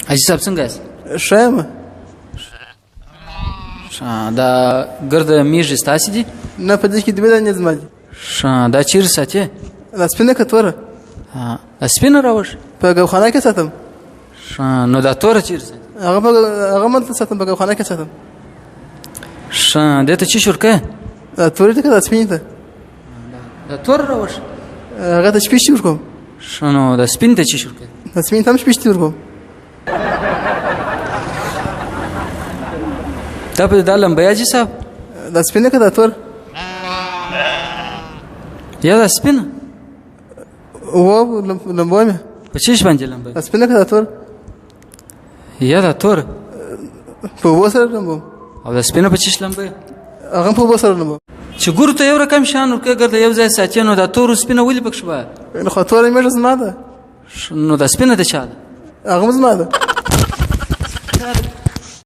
حاجي صاحب څنګه یاست؟ ښه یم. دا ګرده میږي ستاسې دي؟ نه په دې کې دوه دانې زما دي. دا چیرې ساتې؟ دا سپینه که توره؟ دا سپینه راوړه. په ګوخانه کې ساتم. نو دا توره چیرې ساتې؟ هغه ملته ساتم، په ګوخانه کې ساتم. دې ته چی شورکه؟ دا تورې ته که دا سپینې ته؟ دا توره راوړه. هغه ته شپېشتي ورکوم. نو دا سپین ته چی شورکه؟ دا سپین ته هم شپېشتي ورکوم. دا په دا لمبه حاجي صاحب؟ دا سپینه که دا تور؟ یا دا سپینه؟ لمبه مې. په چیش باندې لمبه؟ دا سپینه که دا تور؟ یا دا توره؟ په اوبو سره لمبوم. او دا سپینه په چیش لمبه؟ هغه هم په اوبو سره لمبوم. چې ګورو ته یو رقم شان ورکه ګرده یو ځای ساتې، نو دا تور سپینه ولې پکښې به؟ خو توره میږه زما ده. نو دا سپینه د چا ده؟ هغه هم زما ده.